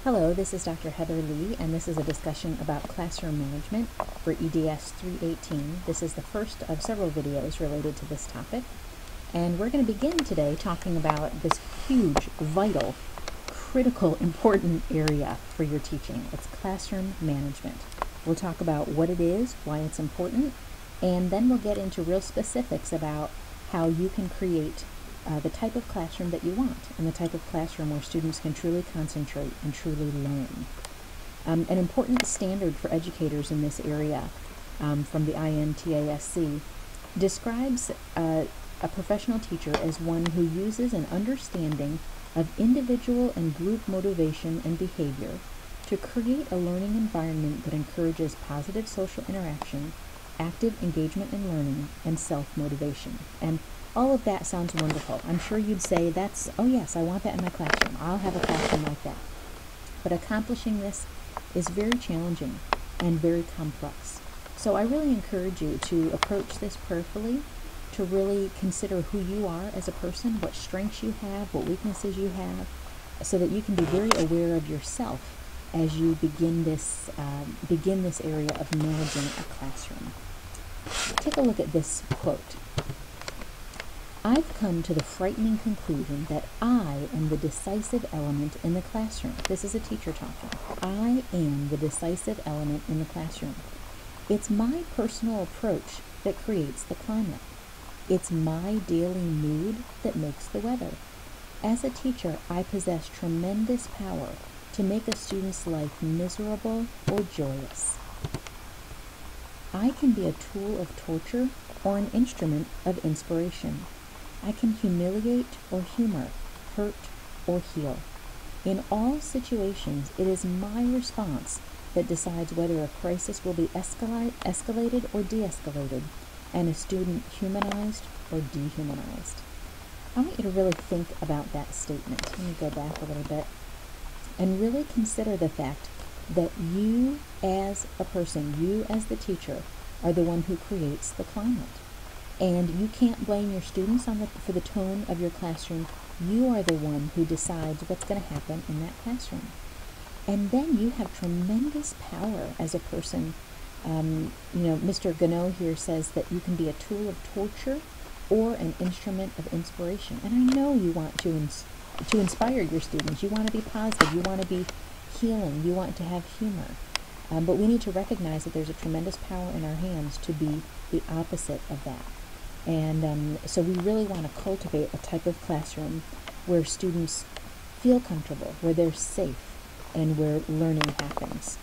Hello, this is Dr. Heather Lee, and this is a discussion about classroom management for EDS 318. This is the first of several videos related to this topic, and we're going to begin today talking about this huge, vital, critical, important area for your teaching. It's classroom management. We'll talk about what it is, why it's important, and then we'll get into real specifics about how you can create the type of classroom that you want, and the type of classroom where students can truly concentrate and truly learn. An important standard for educators in this area from the INTASC describes a professional teacher as one who uses an understanding of individual and group motivation and behavior to create a learning environment that encourages positive social interaction, active engagement in learning, and self-motivation. And all of that sounds wonderful. I'm sure you'd say, oh yes, I want that in my classroom. I'll have a classroom like that. But accomplishing this is very challenging and very complex. So I really encourage you to approach this prayerfully, to really consider who you are as a person, what strengths you have, what weaknesses you have, so that you can be very aware of yourself as you begin this area of managing a classroom. Take a look at this quote. "I've come to the frightening conclusion that I am the decisive element in the classroom." This is a teacher talking. "I am the decisive element in the classroom. It's my personal approach that creates the climate. It's my daily mood that makes the weather. As a teacher, I possess tremendous power to make a student's life miserable or joyous. I can be a tool of torture or an instrument of inspiration. I can humiliate or humor, hurt or heal. In all situations, it is my response that decides whether a crisis will be escalated or de-escalated, and a student humanized or dehumanized." I want you to really think about that statement. Let me go back a little bit and really consider the fact that you as a person, you as the teacher, are the one who creates the climate. And you can't blame your students for the tone of your classroom. You are the one who decides what's going to happen in that classroom. And then you have tremendous power as a person. Mr. Gano here says that you can be a tool of torture or an instrument of inspiration. And I know you want to inspire your students. You want to be positive. You want to be healing. You want to have humor. But we need to recognize that there's a tremendous power in our hands to be the opposite of that. And so we really want to cultivate a type of classroom where students feel comfortable, where they're safe, and where learning happens.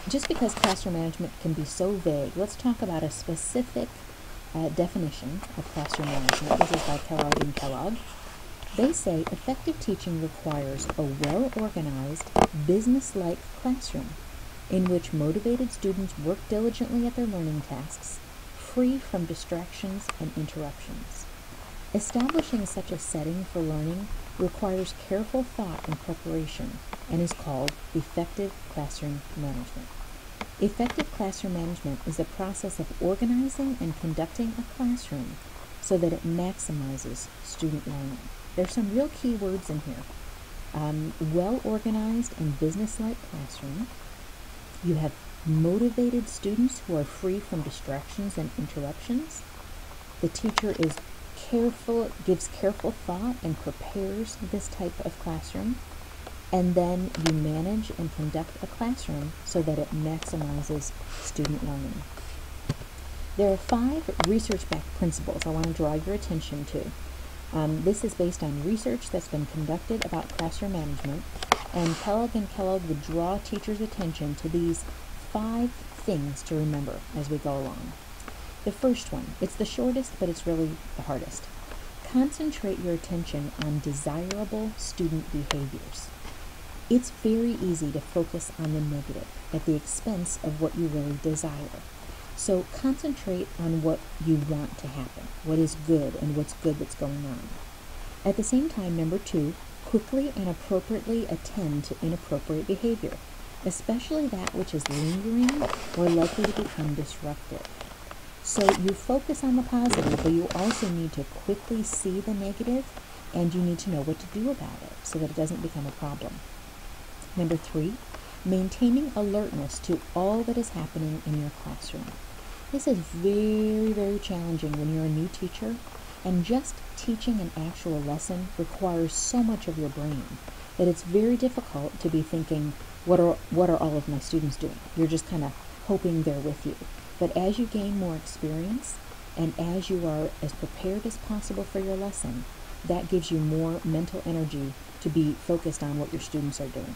Just because classroom management can be so vague, let's talk about a specific definition of classroom management. This is by Kellogg and Kellogg. They say effective teaching requires a well-organized, business-like classroom in which motivated students work diligently at their learning tasks, free from distractions and interruptions. Establishing such a setting for learning requires careful thought and preparation and is called effective classroom management. Effective classroom management is the process of organizing and conducting a classroom so that it maximizes student learning. There's some real key words in here. Well-organized and business-like classroom. You have motivated students who are free from distractions and interruptions. The teacher gives careful thought and prepares this type of classroom. And then you manage and conduct a classroom so that it maximizes student learning. There are 5 research-backed principles I want to draw your attention to. This is based on research that's been conducted about classroom management, and Kellogg and Kellogg would draw teachers' attention to these 5 things to remember as we go along. The first one, it's the shortest, but it's really the hardest. Concentrate your attention on desirable student behaviors. It's very easy to focus on the negative at the expense of what you really desire. So concentrate on what you want to happen, what is good and what's good that's going on. At the same time, number 2, quickly and appropriately attend to inappropriate behavior, especially that which is lingering or likely to become disruptive. So you focus on the positive, but you also need to quickly see the negative and you need to know what to do about it so that it doesn't become a problem. Number 3, maintaining alertness to all that is happening in your classroom. This is very, very challenging when you're a new teacher, and just teaching an actual lesson requires so much of your brain that it's very difficult to be thinking, what are all of my students doing? You're just kind of hoping they're with you. But as you gain more experience, and as you are as prepared as possible for your lesson, that gives you more mental energy to be focused on what your students are doing.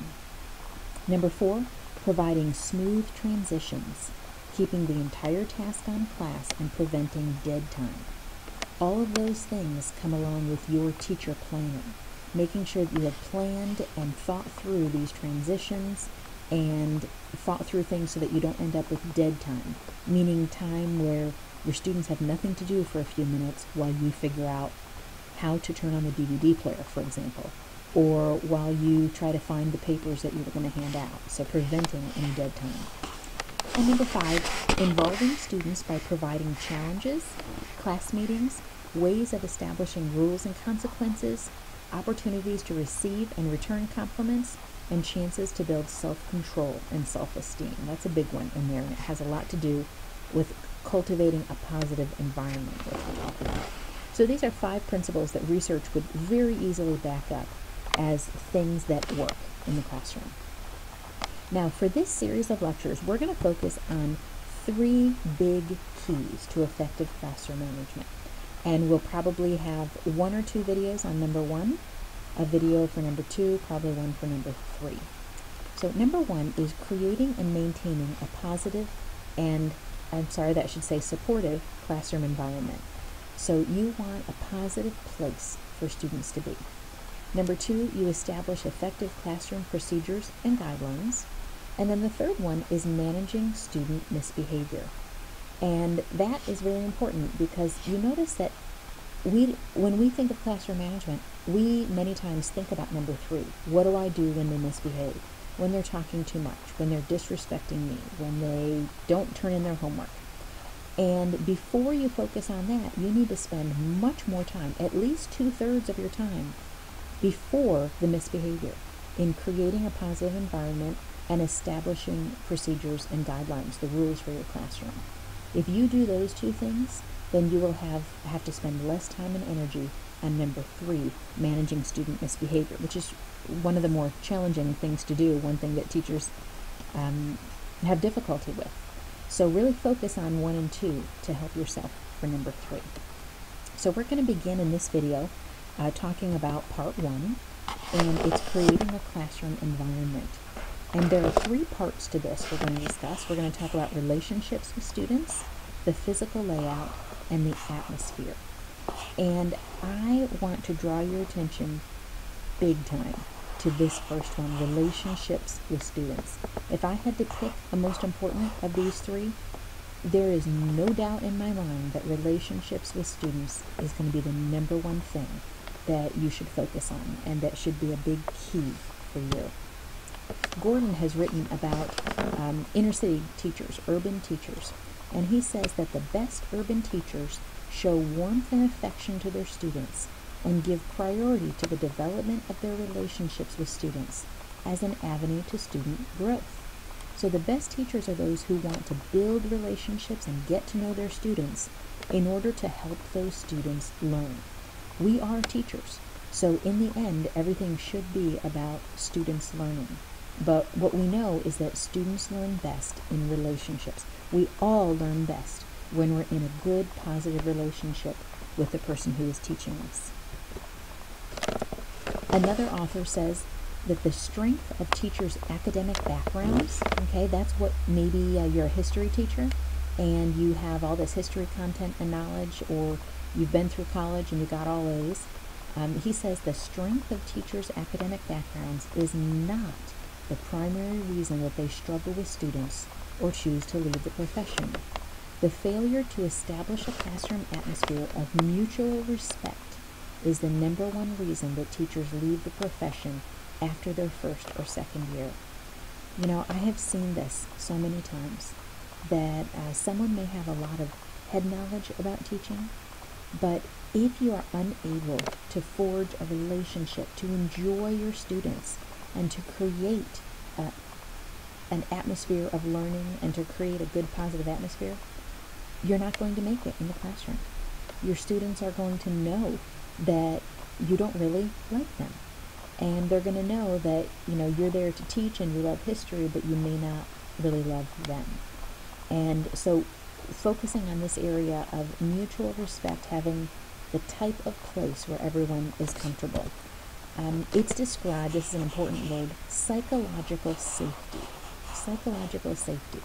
Number 4, providing smooth transitions, keeping the entire task on class and preventing dead time. All of those things come along with your teacher planning, making sure that you have planned and thought through these transitions and thought through things so that you don't end up with dead time, meaning time where your students have nothing to do for a few minutes while you figure out how to turn on the DVD player, for example, or while you try to find the papers that you were going to hand out, so preventing any dead time. And number 5, involving students by providing challenges, class meetings, ways of establishing rules and consequences, opportunities to receive and return compliments, and chances to build self-control and self-esteem. That's a big one in there, and it has a lot to do with cultivating a positive environment, which we'll talk about. So these are 5 principles that research would very easily back up as things that work in the classroom. Now, for this series of lectures, we're going to focus on 3 big keys to effective classroom management. And we'll probably have 1 or 2 videos on number 1, a video for number 2, probably one for number 3. So number 1 is creating and maintaining a positive and, supportive classroom environment. So you want a positive place for students to be. Number 2, you establish effective classroom procedures and guidelines. And then the third one is managing student misbehavior. And that is very important because you notice that when we think of classroom management, we many times think about number 3. What do I do when they misbehave? When they're talking too much, when they're disrespecting me, when they don't turn in their homework. And before you focus on that, you need to spend much more time, at least 2/3 of your time, before the misbehavior, in creating a positive environment and establishing procedures and guidelines, the rules for your classroom. If you do those 2 things, then you will have to spend less time and energy on number 3, managing student misbehavior, which is one of the more challenging things to do, one thing that teachers have difficulty with. So really focus on 1 and 2 to help yourself for number 3. So we're going to begin in this video talking about part 1, and it's creating a classroom environment. And there are 3 parts to this we're going to discuss. We're going to talk about relationships with students, the physical layout, and the atmosphere. And I want to draw your attention big time to this first one, relationships with students. If I had to pick the most important of these 3, there is no doubt in my mind that relationships with students is going to be the number 1 thing that you should focus on, and that should be a big key for you. Gordon has written about inner city teachers, urban teachers, and he says that the best urban teachers show warmth and affection to their students and give priority to the development of their relationships with students as an avenue to student growth. So the best teachers are those who want to build relationships and get to know their students in order to help those students learn. We are teachers, so in the end, everything should be about students learning. But what we know is that students learn best in relationships. We all learn best when we're in a good, positive relationship with the person who is teaching us. Another author says that the strength of teachers' academic backgrounds, okay, that's what maybe you're a history teacher and you have all this history content and knowledge, or you've been through college and you got all A's. He says the strength of teachers' academic backgrounds is not the primary reason that they struggle with students or choose to leave the profession. The failure to establish a classroom atmosphere of mutual respect is the number 1 reason that teachers leave the profession after their first or second year. You know, I have seen this so many times that someone may have a lot of head knowledge about teaching, but If you are unable to forge a relationship, to enjoy your students, and to create an atmosphere of learning and to create a good positive atmosphere, you're not going to make it in the classroom. Your students are going to know that you don't really like them. And they're going to know that, you're there to teach and you love history, but you may not really love them. And so focusing on this area of mutual respect, having the type of place where everyone is comfortable. It's described, this is an important word, psychological safety. Psychological safety.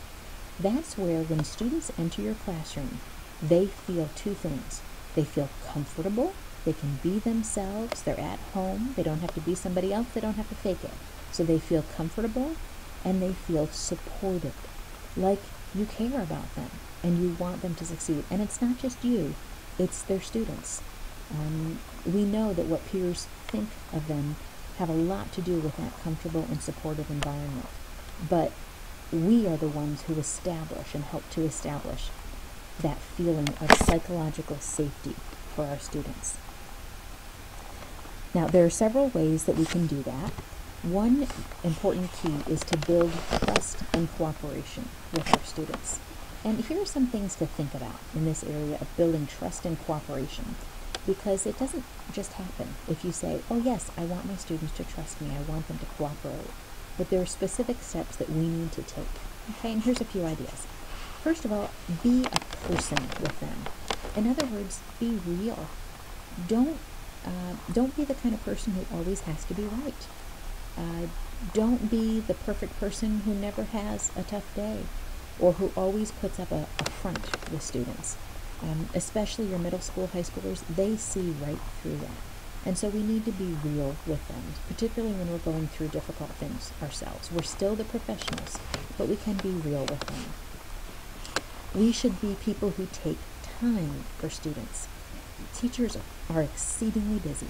That's where when students enter your classroom, they feel two things. They feel comfortable. They can be themselves. They're at home. They don't have to be somebody else. They don't have to fake it. So they feel comfortable and they feel supported, like you care about them and you want them to succeed. And it's not just you, it's their students. We know that what peers think of them have a lot to do with that comfortable and supportive environment. But we are the ones who establish and help to establish that feeling of psychological safety for our students. Now, there are several ways that we can do that. One important key is to build trust and cooperation with our students. And here are some things to think about in this area of building trust and cooperation, because it doesn't just happen if you say, oh yes, I want my students to trust me, I want them to cooperate. But there are specific steps that we need to take. Okay, and here's a few ideas. First of all, be a person with them. In other words, be real. Don't be the kind of person who always has to be right. Don't be the perfect person who never has a tough day or who always puts up a front with students. Especially your middle school, high schoolers, they see right through that. And so we need to be real with them, particularly when we're going through difficult things ourselves. We're still the professionals, but we can be real with them. We should be people who take time for students. Teachers are exceedingly busy,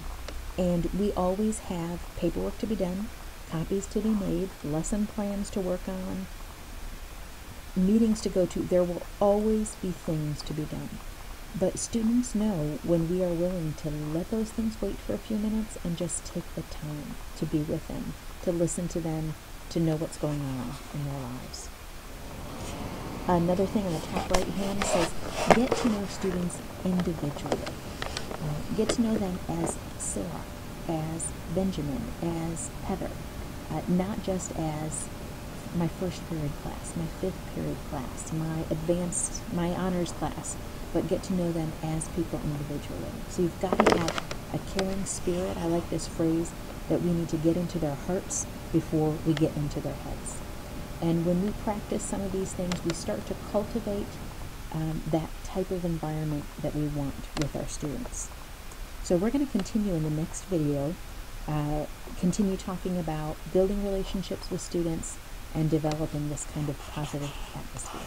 and we always have paperwork to be done, copies to be made, lesson plans to work on, meetings to go to. There will always be things to be done. But students know when we are willing to let those things wait for a few minutes and just take the time to be with them, to listen to them, to know what's going on in their lives. Another thing on the top right hand says, get to know students individually. Get to know them as Sarah, as Benjamin, as Heather, not just as my first period class, my fifth period class, my honors class, but get to know them as people individually. So you've got to have a caring spirit. I like this phrase that we need to get into their hearts before we get into their heads. And when we practice some of these things, we start to cultivate that type of environment that we want with our students. So we're going to continue in the next video, continue talking about building relationships with students and developing this kind of positive atmosphere.